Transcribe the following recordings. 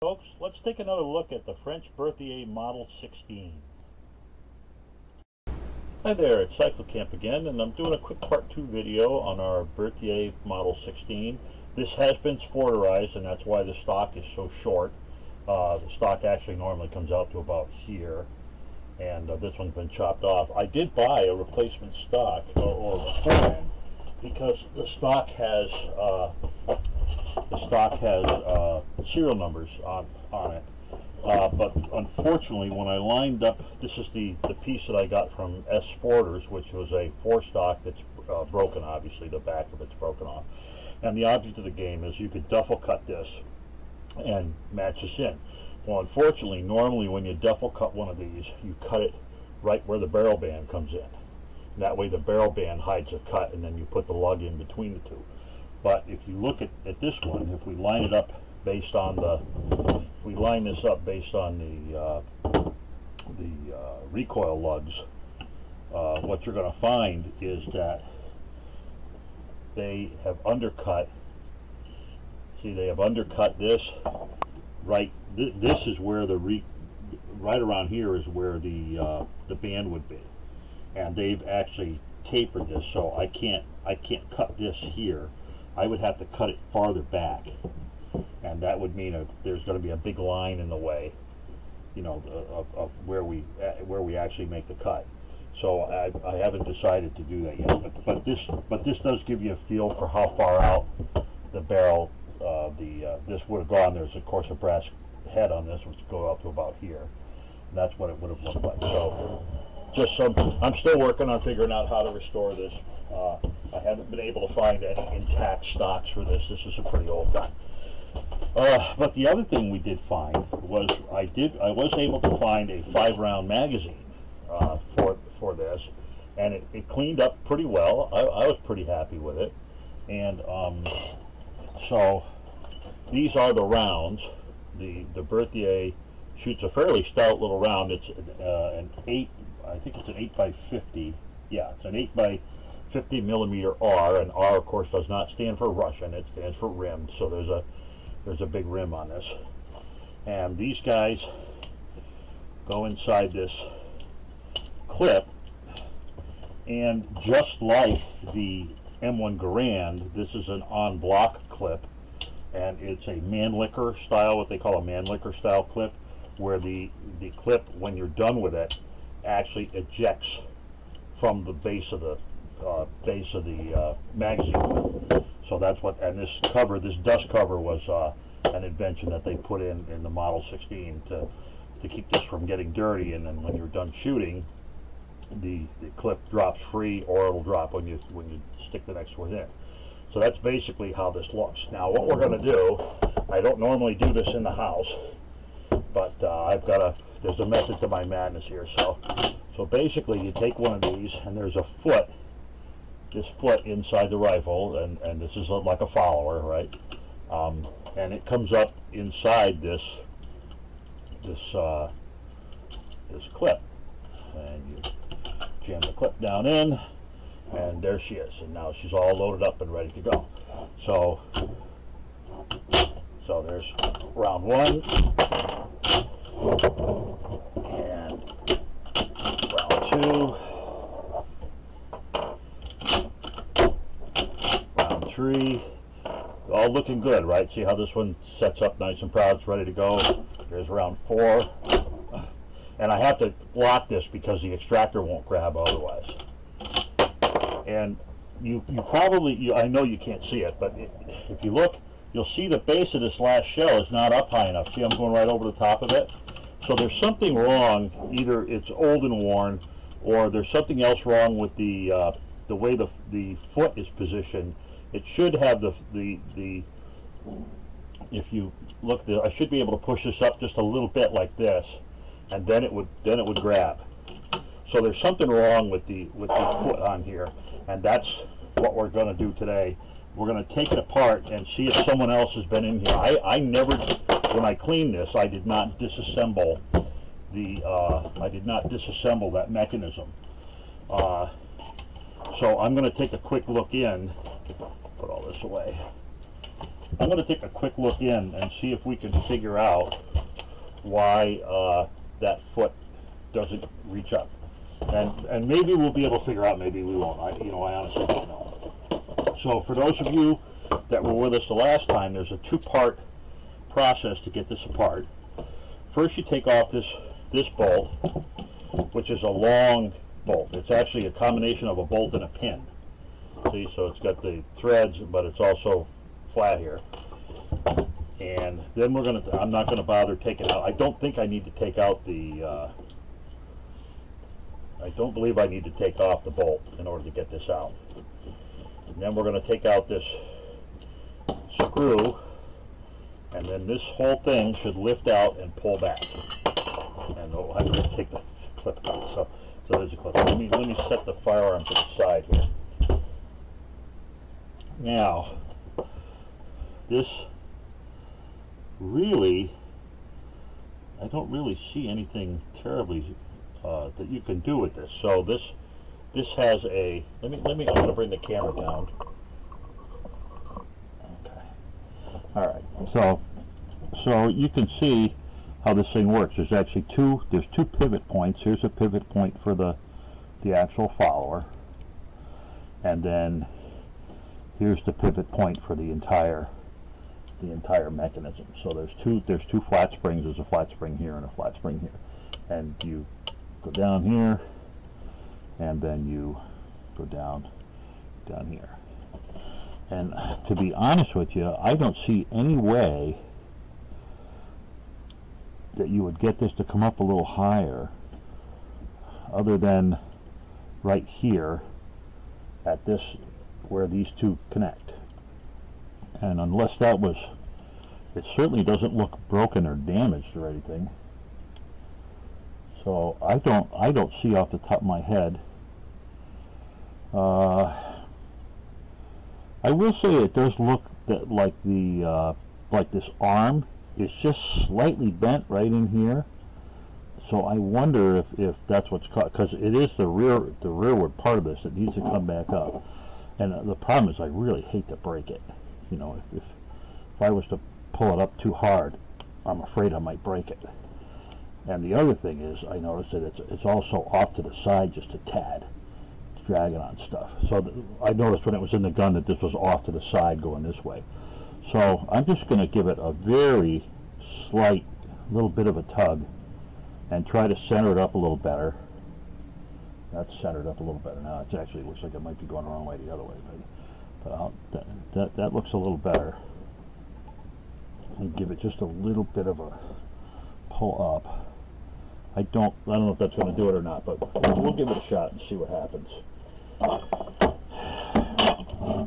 Folks, let's take another look at the French Berthier Model 16. Hi there, it's CycloCamp again, and I'm doing a quick part 2 video on our Berthier Model 16. This has been sporterized, and that's why the stock is so short. The stock actually normally comes out to about here, and this one's been chopped off. I did buy a replacement stock, or a foreign, because the stock has serial numbers on it. But unfortunately, when I lined up, this is the piece that I got from S Sporters, which was a 4-stock that's broken. Obviously, the back of it's broken off. And the object of the game is you could duffel cut this and match this in. Well, unfortunately, normally when you duffel cut one of these, you cut it right where the barrel band comes in. That way the barrel band hides a cut, and then you put the lug in between the two. But if you look at this one, if we line it up based on the, recoil lugs, what you're going to find is that they have undercut. See, they have undercut this right. This is where right around here is where the band would be, and they've actually tapered this, so I can't cut this here. I would have to cut it farther back, and that would mean there's going to be a big line in the way, you know, of where we actually make the cut. So I haven't decided to do that yet. But this does give you a feel for how far out the barrel this would have gone. There's of course a brass head on this, which would go out to about here. And that's what it would have looked like. So I'm still working on figuring out how to restore this. I haven't been able to find any intact stocks for this. This is a pretty old gun. But the other thing we did find was I was able to find a 5-round magazine for this, and it cleaned up pretty well. I was pretty happy with it, and so these are the rounds. The Berthier shoots a fairly stout little round. It's an 8. I think it's an 8x50. Yeah, it's an 8x50 millimeter R, and R of course does not stand for Russian. It stands for rimmed. So there's a big rim on this, and these guys go inside this clip, and just like the M1 Garand, this is an on-block clip, and it's a Mannlicher style, what they call a Mannlicher style clip, where the clip, when you're done with it, actually ejects from the base of the magazine. So that's what, and this dust cover was an invention that they put in the Model 16 to keep this from getting dirty, and then when you're done shooting, the clip drops free, or it'll drop when you stick the next one in. So that's basically how this looks. Now what we're going to do, I don't normally do this in the house, but there's a method to my madness here. So basically you take one of these, and there's a foot, this foot inside the rifle, and this is like a follower, right? And it comes up inside this clip, and you jam the clip down in, and there she is, and now she's all loaded up and ready to go. So there's round 1, and round 2, round 3, all looking good, right? See how this one sets up nice and proud, it's ready to go. There's round 4, and I have to lock this because the extractor won't grab otherwise. And you probably, I know you can't see it, but if you look, you'll see the base of this last shell is not up high enough. See, I'm going right over the top of it. So there's something wrong. Either it's old and worn, or there's something else wrong with the way the foot is positioned. It should have if you look, I should be able to push this up just a little bit like this, and then it would grab. So there's something wrong with the foot on here, and that's what we're going to do today. We're going to take it apart and see if someone else has been in here. I never, when I cleaned this, I did not disassemble that mechanism. So I'm going to take a quick look in. Put all this away. I'm going to take a quick look in and see if we can figure out why that foot doesn't reach up. And maybe we'll be able to figure out, maybe we won't. I honestly don't know. So for those of you that were with us the last time, there's a two-part process to get this apart. First, you take off this bolt, which is a long bolt. It's actually a combination of a bolt and a pin. See, so it's got the threads, but it's also flat here. And then I'm not gonna bother taking out. I don't think I need to take out the. I don't believe I need to take off the bolt in order to get this out. And then we're going to take out this screw, and then this whole thing should lift out and pull back. And I'm going to take the clip out. So there's a clip. Let me set the firearm to the side here. Now, this really, I don't really see anything terribly that you can do with this. So this has a, I'm going to bring the camera down. Okay. All right. So you can see how this thing works. There's actually two pivot points. Here's a pivot point for the actual follower, and then here's the pivot point for the entire mechanism. So there's two flat springs. There's a flat spring here and a flat spring here, and you go down here, and then you go down here. And to be honest with you, I don't see any way that you would get this to come up a little higher other than right here at this, where these two connect. And unless that was, it certainly doesn't look broken or damaged or anything. So I don't see off the top of my head. I will say it does look that like this arm is just slightly bent right in here. So I wonder if that's what's caught, because it is the rearward part of this that needs to come back up. And the problem is I really hate to break it. You know, if I was to pull it up too hard, I'm afraid I might break it. And the other thing is, I noticed that it's also off to the side just a tad. It's dragging on stuff. So I noticed when it was in the gun that this was off to the side going this way. So I'm just going to give it a very slight little bit of a tug and try to center it up a little better. That's centered up a little better now. It actually looks like it might be going the wrong way the other way. But that looks a little better. And give it just a little bit of a pull up. I don't know if that's going to do it or not, but we'll give it a shot and see what happens.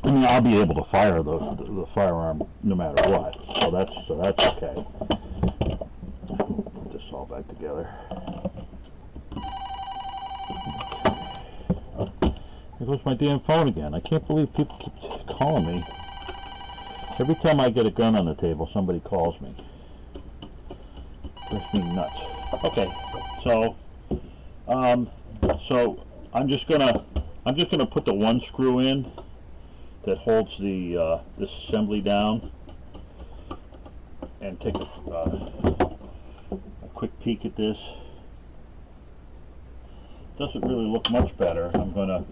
I mean, I'll be able to fire the firearm no matter what, so that's okay. Put this all back together. There goes my damn phone again. I can't believe people keep calling me. Every time I get a gun on the table, somebody calls me. Drives me nuts. Okay, so I'm just gonna put the one screw in that holds the this assembly down, and take a quick peek at this. Doesn't really look much better. I'm gonna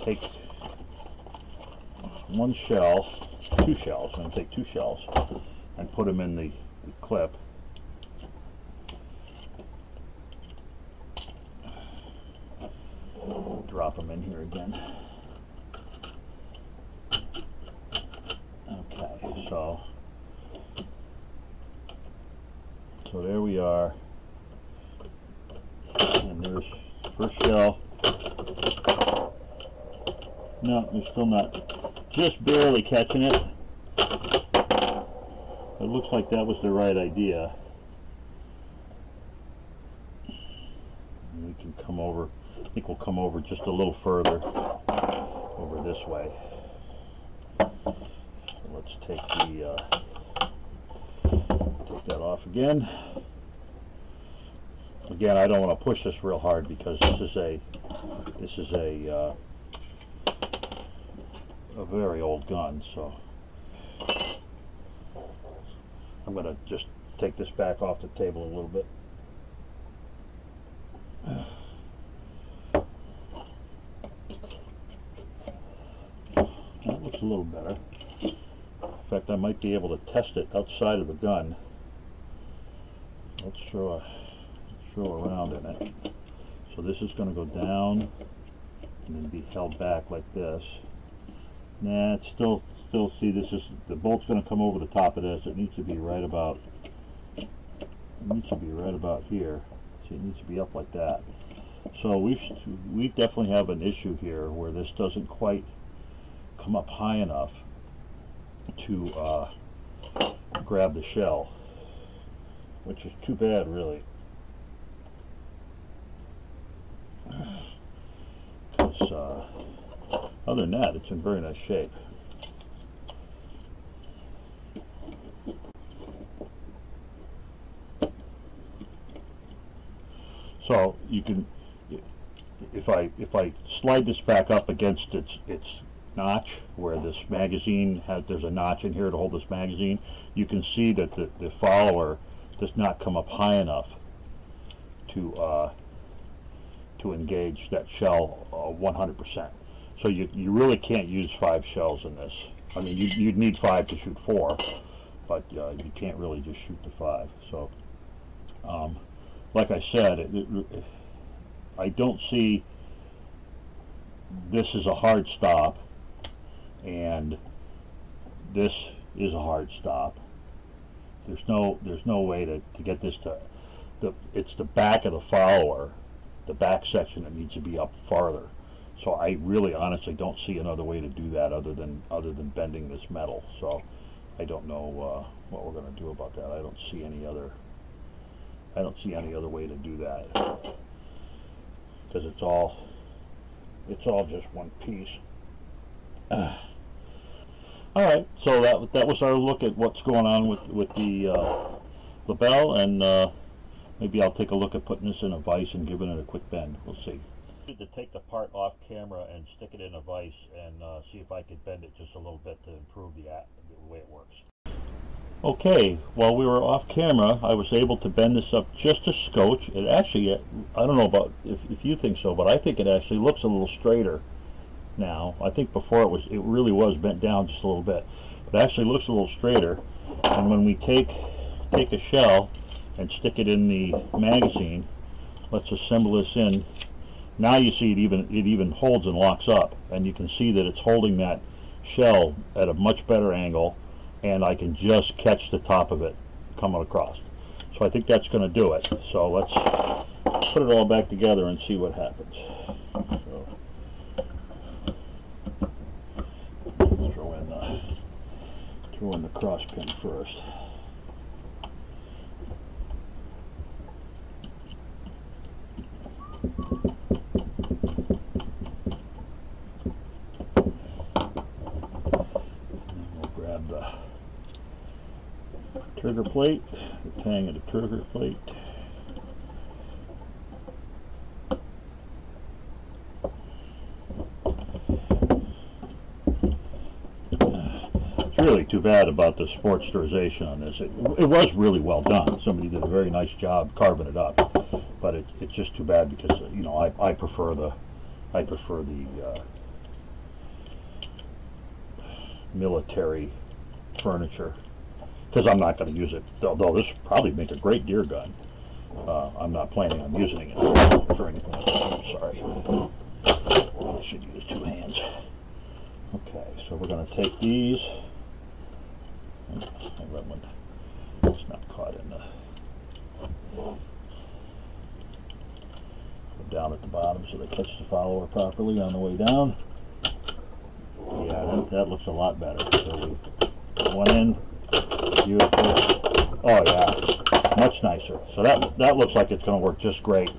take one shell, two shells. I'm gonna take two shells and put them in the clip. Drop them in here again. Okay, so there we are, and there's the first shell. No, we're still not, just barely catching it. It looks like that was the right idea. And we can come over, I think we'll come over just a little further over this way. So let's take take that off again. Again, I don't want to push this real hard because this is a very old gun. So I'm going to just take this back off the table a little bit. That looks a little better. In fact, I might be able to test it outside of the gun. Let's throw a round in it. So this is going to go down and then be held back like this. Nah, it's still see, this is, the bolt's going to come over the top of this. It needs to be right about here. See, it needs to be up like that. So we definitely have an issue here where this doesn't quite come up high enough to grab the shell, which is too bad, really. Because other than that, it's in very nice shape. So you can, if I slide this back up against its notch where this magazine has, there's a notch in here to hold this magazine, you can see that the follower does not come up high enough to engage that shell 100%. So you really can't use 5 shells in this. I mean, you'd need 5 to shoot 4, but you can't really just shoot the 5. So like I said, I don't see this is a hard stop, and this is a hard stop. There's no way to get this to it's the back of the follower, the back section that needs to be up farther. So I really honestly don't see another way to do that other than bending this metal. So I don't know what we're going to do about that. I don't see any other way to do that, because it's all just one piece. All right, so that was our look at what's going on with the LeBelle, and maybe I'll take a look at putting this in a vise and giving it a quick bend. We'll see. I need to take the part off camera and stick it in a vise and see if I could bend it just a little bit to improve the way it works. Okay, while we were off camera, I was able to bend this up just a scotch. It actually, I don't know about if you think so, but I think it actually looks a little straighter now. I think before it really was bent down just a little bit, but it actually looks a little straighter. And when we take a shell and stick it in the magazine, let's assemble this in. Now you see it even holds and locks up, and you can see that it's holding that shell at a much better angle, and I can just catch the top of it coming across. So I think that's going to do it. So let's put it all back together and see what happens. So throw in the cross pin first. Trigger plate, the tang of the trigger plate. It's really too bad about the sportsterization on this. It was really well done. Somebody did a very nice job carving it up, but it's just too bad because you know I prefer the military furniture, because I'm not going to use it, although this would probably make a great deer gun. I'm not planning on using it for anything like that. I'm sorry. I should use 2 hands. Okay, so we're going to take these. That one, it's not caught in the... Go down at the bottom so they catch the follower properly on the way down. Yeah, that looks a lot better. So we one in. Beautiful. Oh yeah, much nicer. So that looks like it's going to work just great.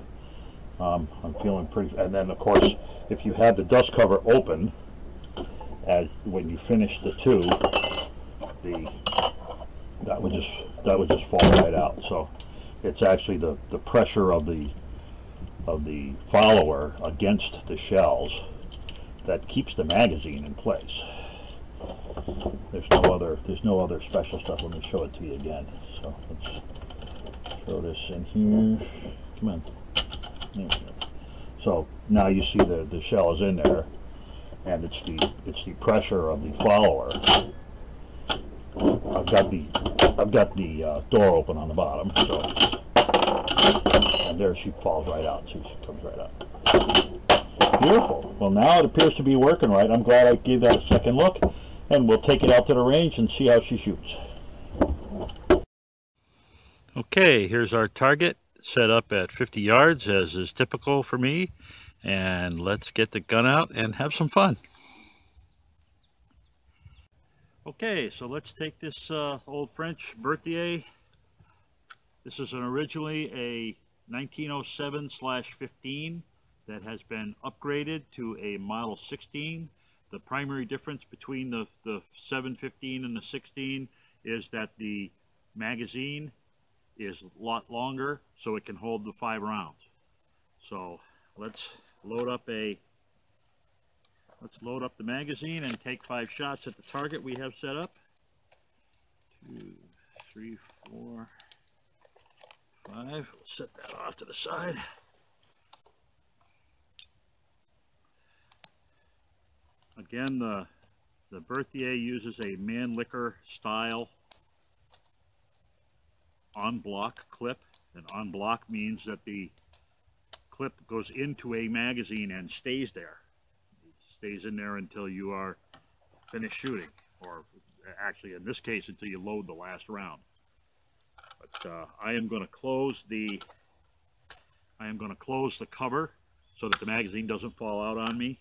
I'm feeling pretty. And then of course, if you have the dust cover open, when you finish the 2, that would just fall right out. So it's actually the pressure of the follower against the shells that keeps the magazine in place. There's no other special stuff. Let me show it to you again. So let's throw this in here. Come on. There we go. So now you see the shell is in there, and it's the pressure of the follower. I've got the door open on the bottom, so, and there she falls right out. See, she comes right out. Beautiful. Well, now it appears to be working right. I'm glad I gave that a second look, and we'll take it out to the range and see how she shoots. Okay, here's our target set up at 50 yards, as is typical for me, and let's get the gun out and have some fun. Okay, so let's take this old French Berthier. This is originally a 1907/15 that has been upgraded to a model 16. The primary difference between the 715 and the 16 is that the magazine is a lot longer, so it can hold the 5 rounds. So let's load up the magazine and take 5 shots at the target we have set up. 2, 3, 4, 5. We'll set that off to the side. Again, the Berthier uses a Mannlicher style en bloc clip. And en bloc means that the clip goes into a magazine and stays there. It stays in there until you are finished shooting, or actually in this case until you load the last round. But I am going to close the cover so that the magazine doesn't fall out on me,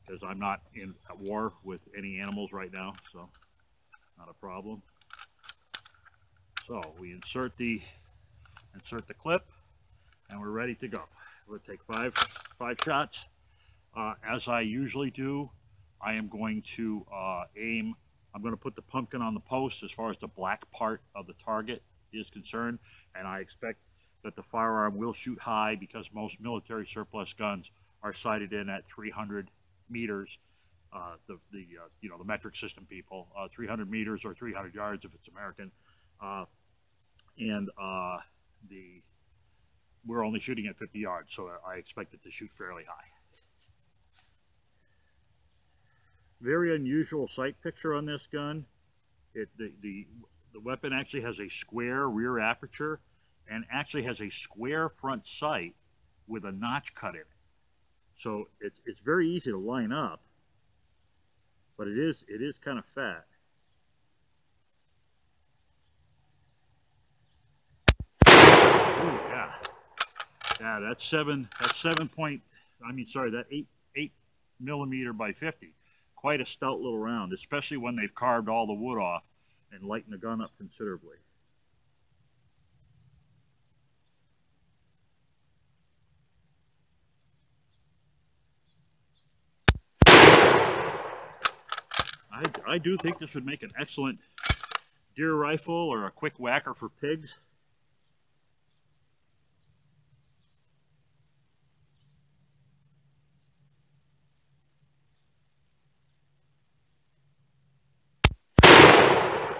because I'm not at war with any animals right now, so not a problem. So we insert the clip, and we're ready to go. We'll take five shots. As I usually do, I am going to aim. I'm going to put the pumpkin on the post as far as the black part of the target is concerned, and I expect that the firearm will shoot high because most military surplus guns are sighted in at 300 meters. The metric system people, 300 meters or 300 yards if it's American. We're only shooting at 50 yards, so I expect it to shoot fairly high. Very unusual sight picture on this gun. The weapon actually has a square rear aperture and actually has a square front sight with a notch cut in it. So it's very easy to line up, but it is kind of fat. Ooh, yeah, that's 8 millimeter by 50. Quite a stout little round, especially when they've carved all the wood off and lightened the gun up considerably. I do think this would make an excellent deer rifle or a quick whacker for pigs.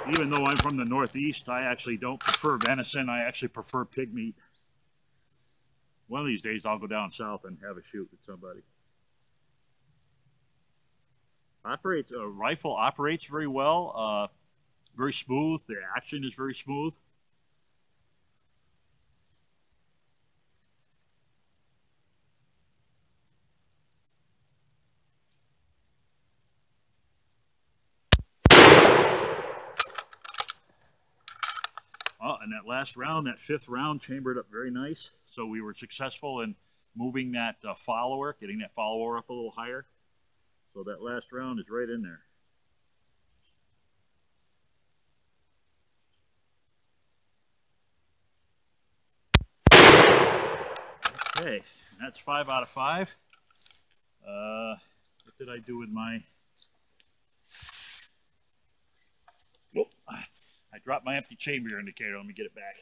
Even though I'm from the Northeast, I actually don't prefer venison. I actually prefer pig meat. One of these days I'll go down south and have a shoot with somebody. Rifle operates very well, very smooth. The action is very smooth. And that last round, that 5th round, chambered up very nice. So we were successful in moving that follower, getting that follower up a little higher. So that last round is right in there. Okay, that's 5 out of 5. What did I do with my... Whoop. I dropped my empty chamber indicator. Let me get it back.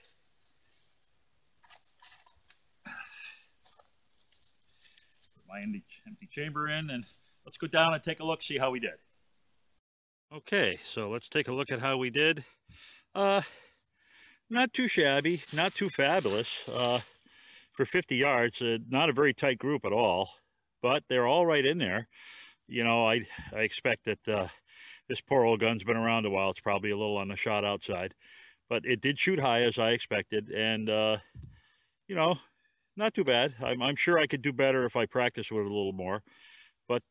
Put my empty chamber in, and let's go down and take a look, see how we did. Okay, so let's take a look at how we did. Uh, Not too shabby, not too fabulous. For 50 yards, not a very tight group at all, but they're all right in there. You know, I expect that this poor old gun's been around a while. It's probably a little on the shot outside, but it did shoot high as I expected, and you know, not too bad. I'm sure I could do better if I practice with it a little more. But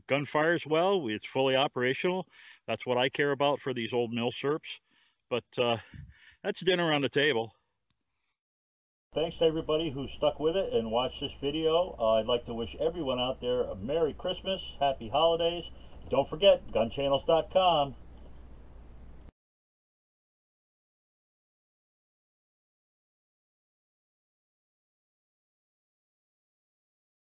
gun fires well. It's fully operational. That's what I care about for these old mill serps. But that's dinner on the table. Thanks to everybody who stuck with it and watched this video. I'd like to wish everyone out there a Merry Christmas, Happy Holidays. Don't forget, gunchannels.com.